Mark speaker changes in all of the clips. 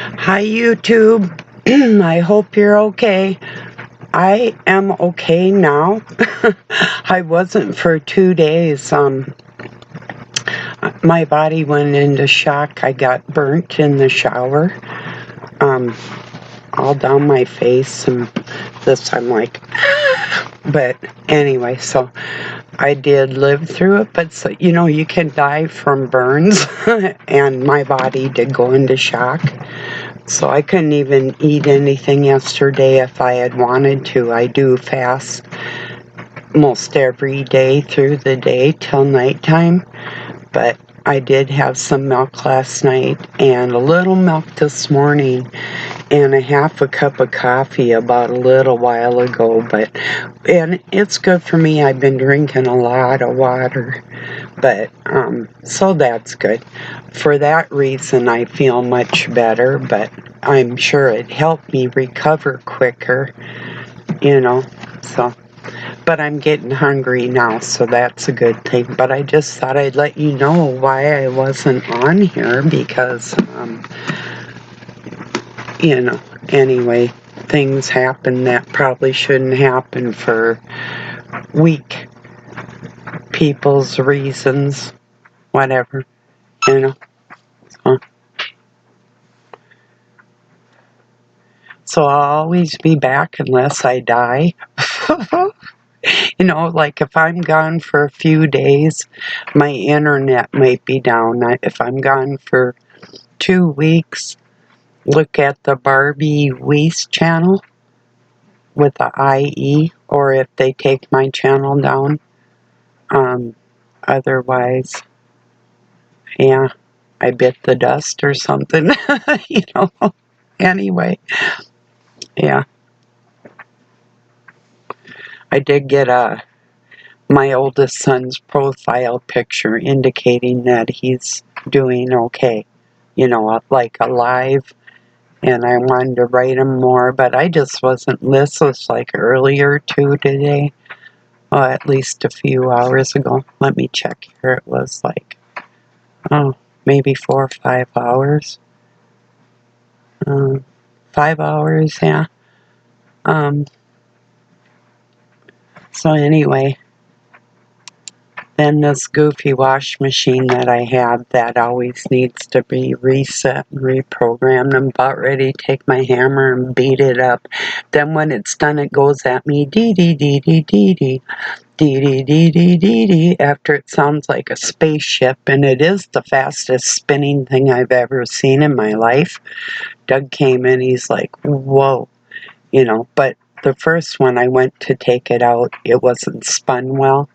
Speaker 1: Hi, YouTube. I hope you're okay. I am okay now. I wasn't for 2 days. My body went into shock. I got burnt in the shower, all down my face, and this I'm like, but anyway, so I did live through it, but so, you can die from burns, and my body did go into shock. So I couldn't even eat anything yesterday if I had wanted to. I do fast most every day through the day till nighttime, but I did have some milk last night and a little milk this morning and a half a cup of coffee about a little while ago, and it's good for me. I've been drinking a lot of water, but so that's good. For that reason I feel much better, but I'm sure it helped me recover quicker, so. But I'm getting hungry now, so that's a good thing. But I just thought I'd let you know why I wasn't on here because, anyway, things happen that probably shouldn't happen for weak people's reasons, whatever, So, so I'll always be back unless I die. Like if I'm gone for a few days, my internet might be down. If I'm gone for 2 weeks, look at the Barbie Weiss channel with the IE, or if they take my channel down. Otherwise, yeah, I bit the dust or something, Anyway, yeah. I did get my oldest son's profile picture indicating that he's doing okay, like alive, and I wanted to write him more, but I just wasn't. This was like earlier too today, at least a few hours ago. Let me check here. It was like, maybe 4 or 5 hours. 5 hours, yeah. So anyway, then this goofy wash machine that I have that always needs to be reset and reprogrammed. I'm about ready to take my hammer and beat it up. Then when it's done, it goes at me, dee dee dee dee dee dee, dee dee dee dee dee dee, after it sounds like a spaceship, and it is the fastest spinning thing I've ever seen in my life. Doug came in, he's like, whoa, but the first one I went to take it out, it wasn't spun well.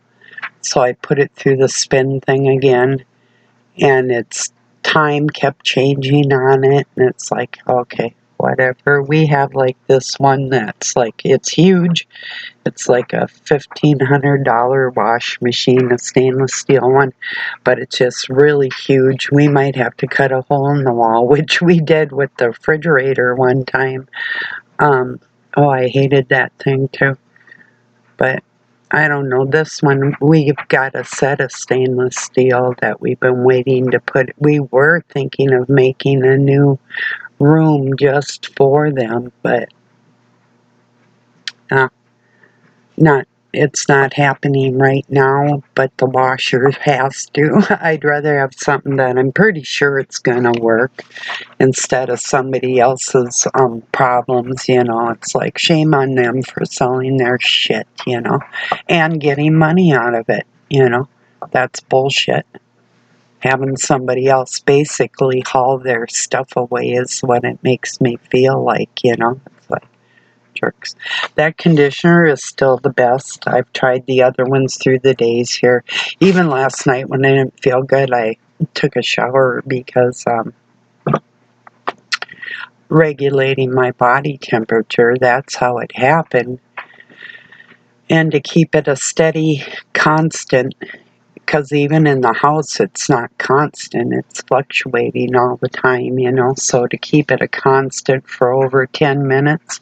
Speaker 1: So I put it through the spin thing again, and its time kept changing on it, and it's like, okay, whatever. We have like this one that's like, it's huge. It's like a $1,500 wash machine, a stainless steel one, but it's just really huge. We might have to cut a hole in the wall, which we did with the refrigerator one time. I hated that thing too, but I don't know, this one, we've got a set of stainless steel that we've been waiting to put. We were thinking of making a new room just for them, but it's not happening right now, but the washer has to. I'd rather have something that I'm pretty sure it's gonna work instead of somebody else's problems, It's like, shame on them for selling their shit, and getting money out of it, That's bullshit. Having somebody else basically haul their stuff away is what it makes me feel like, It's like, jerks. That conditioner is still the best. I've tried the other ones through the days here. Even last night when I didn't feel good, I took a shower because regulating my body temperature, that's how it happened. And to keep it a steady constant, because even in the house it's not constant, it's fluctuating all the time, so to keep it a constant for over 10 minutes,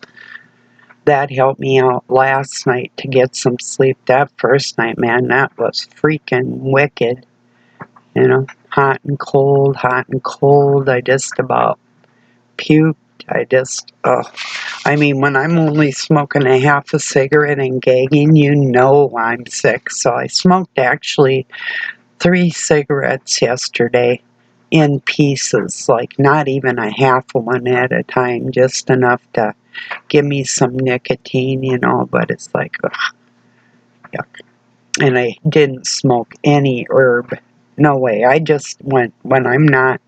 Speaker 1: that helped me out last night to get some sleep. That first night, man, that was freaking wicked, hot and cold, hot and cold. I just about puked. I just, I mean, when I'm only smoking a half a cigarette and gagging, you know I'm sick. So I smoked actually 3 cigarettes yesterday in pieces, like not even a half of one at a time, just enough to give me some nicotine, you know, but it's like, ugh, yuck. And I didn't smoke any herb. No way. I just went when I'm not,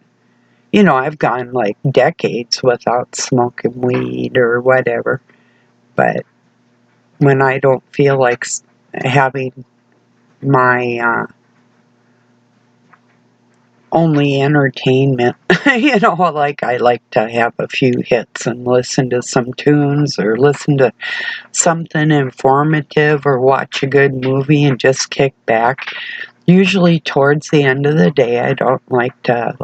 Speaker 1: you know, I've gone like decades without smoking weed or whatever, but when I don't feel like having my only entertainment, you know, like I like to have a few hits and listen to some tunes or listen to something informative or watch a good movie and just kick back. Usually towards the end of the day, I don't like to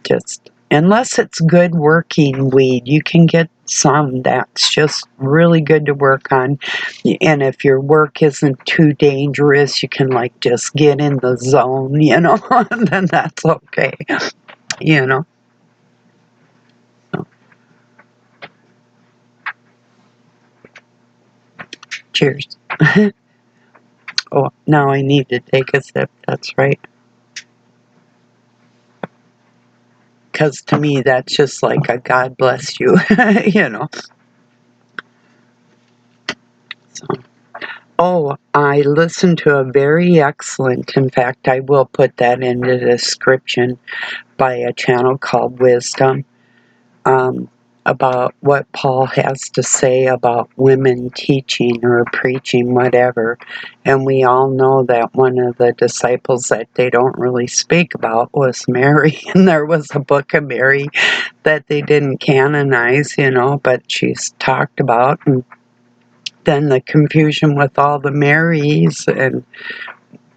Speaker 1: just, unless it's good working weed, you can get some that's just really good to work on. And if your work isn't too dangerous, you can like just get in the zone, you know, then that's okay, you know. So, cheers. Oh, now I need to take a sip, that's right. Because to me, that's just like a God bless you, you know. So. Oh, I listened to a very excellent, in fact, I will put that in the description, by a channel called Wisdom, about what Paul has to say about women teaching or preaching, whatever. And we all know that one of the disciples that they don't really speak about was Mary. And there was a book of Mary that they didn't canonize, you know, but she's talked about. And then the confusion with all the Marys, and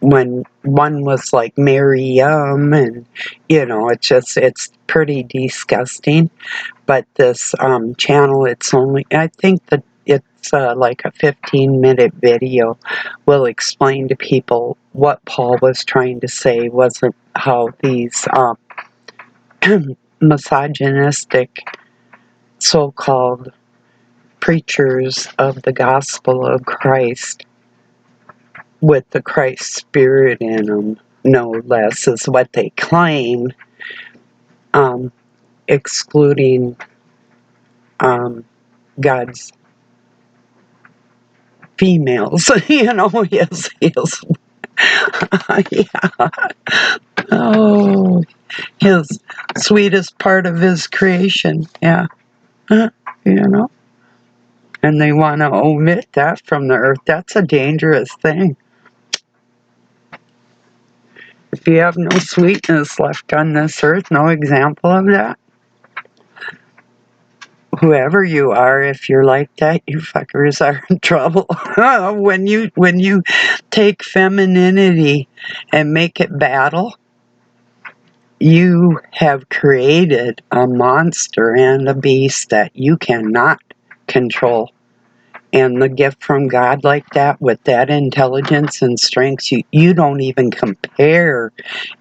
Speaker 1: when one was like Miriam, and you know, it's pretty disgusting. But this channel, it's only, I think that it's like a 15-minute video, will explain to people what Paul was trying to say wasn't how these misogynistic so-called preachers of the gospel of Christ with the Christ spirit in them, no less, is what they claim, excluding God's females, you know, his yeah. Oh, his sweetest part of his creation, yeah, you know, and they want to omit that from the earth. That's a dangerous thing. If you have no sweetness left on this earth, no example of that, whoever you are, if you're like that, you fuckers are in trouble. when you take femininity and make it battle, you have created a monster and a beast that you cannot control. And the gift from God like that, with that intelligence and strength, you don't even compare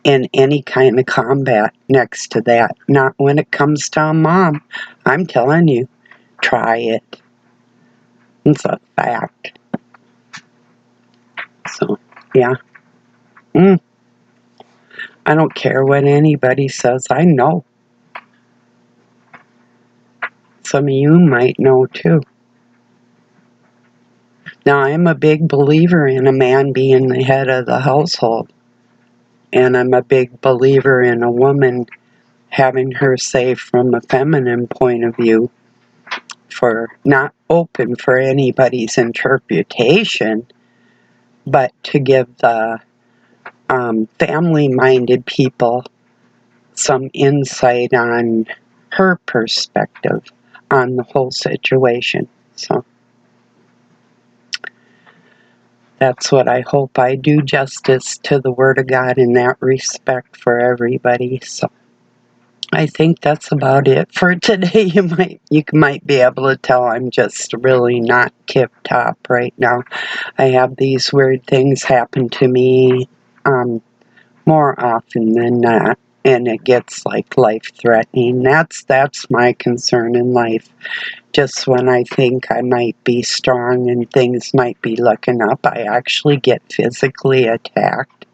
Speaker 1: in any kind of combat next to that. Not when it comes to a mom. I'm telling you, try it. It's a fact. So, yeah. I don't care what anybody says. I know. Some of you might know too. Now, I'm a big believer in a man being the head of the household. And I'm a big believer in a woman having her say from a feminine point of view, for not open for anybody's interpretation, but to give the family-minded people some insight on her perspective on the whole situation. So that's what I hope. I do justice to the Word of God in that respect for everybody. So I think that's about it for today. You might be able to tell I'm just really not tip-top right now. I have these weird things happen to me more often than not. and it gets like life-threatening. That's my concern in life. Just when I think I might be strong and things might be looking up, I actually get physically attacked.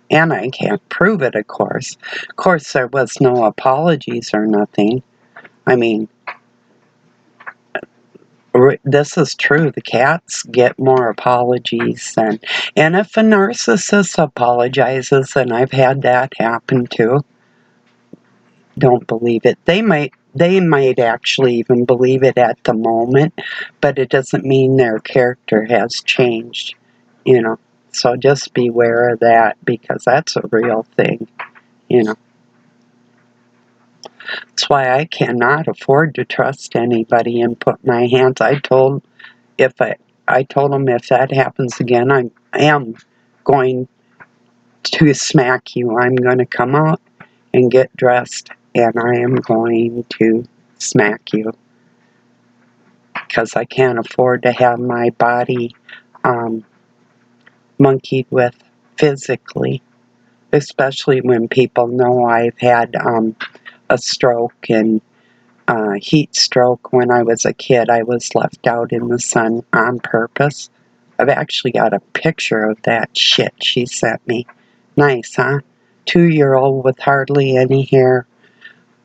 Speaker 1: And I can't prove it, of course. Of course, there was no apologies or nothing. I mean, this is true. The cats get more apologies than... And if a narcissist apologizes, and I've had that happen too, don't believe it. They might actually even believe it at the moment, but it doesn't mean their character has changed, you know. So just beware of that, because that's a real thing, you know. That's why I cannot afford to trust anybody and put my hands. I told them if that happens again, I am going to smack you. I'm going to come out and get dressed, and I am going to smack you, because I can't afford to have my body monkeyed with physically, especially when people know I've had a stroke and heat stroke when I was a kid. I was left out in the sun on purpose. I've actually got a picture of that shit she sent me. Nice, huh? 2-year-old with hardly any hair.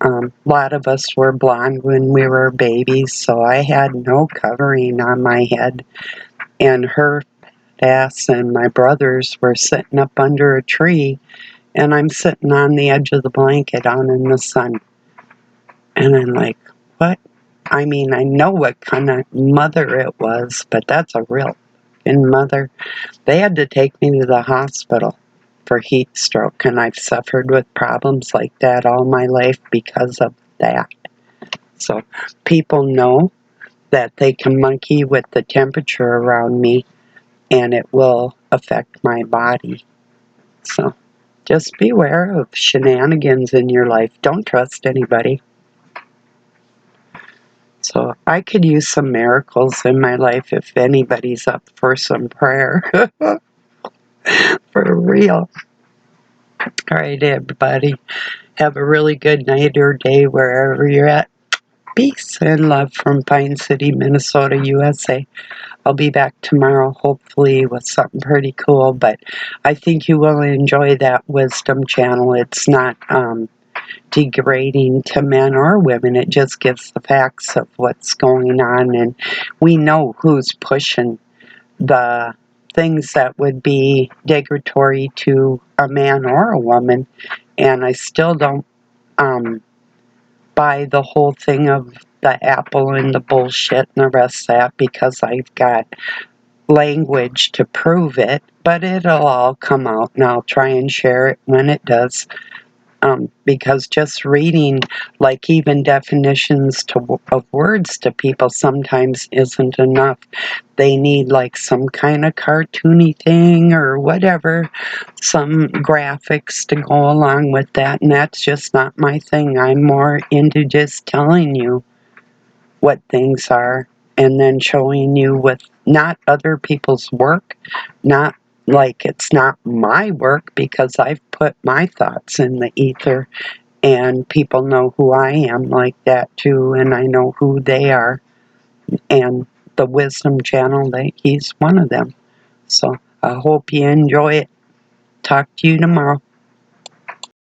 Speaker 1: A lot of us were blonde when we were babies, so I had no covering on my head. And her ass and my brothers were sitting up under a tree, and I'm sitting on the edge of the blanket out in the sun. And I'm like, what? I mean, I know what kind of mother it was, but that's a real fucking mother. They had to take me to the hospital for heat stroke, and I've suffered with problems like that all my life because of that. So people know that they can monkey with the temperature around me, and it will affect my body. So just beware of shenanigans in your life. Don't trust anybody. So I could use some miracles in my life if anybody's up for some prayer. For real. All right, everybody. Have a really good night or day wherever you're at. Peace and love from Pine City, Minnesota, USA. I'll be back tomorrow, hopefully, with something pretty cool, but I think you will enjoy that wisdom channel. It's not degrading to men or women. It just gives the facts of what's going on, and we know who's pushing the things that would be degradatory to a man or a woman. And I still don't buy the whole thing of the apple and the bullshit and the rest of that, because I've got language to prove it, but it'll all come out, and I'll try and share it when it does. Because just reading, like, even definitions of words to people sometimes isn't enough. They need like some kind of cartoony thing or whatever, some graphics to go along with that, and that's just not my thing. I'm more into just telling you what things are, and then showing you with not other people's work, not like it's not my work, because I've put my thoughts in the ether, and people know who I am like that too, and I know who they are, and the Wisdom Channel, he's one of them. So I hope you enjoy it. Talk to you tomorrow.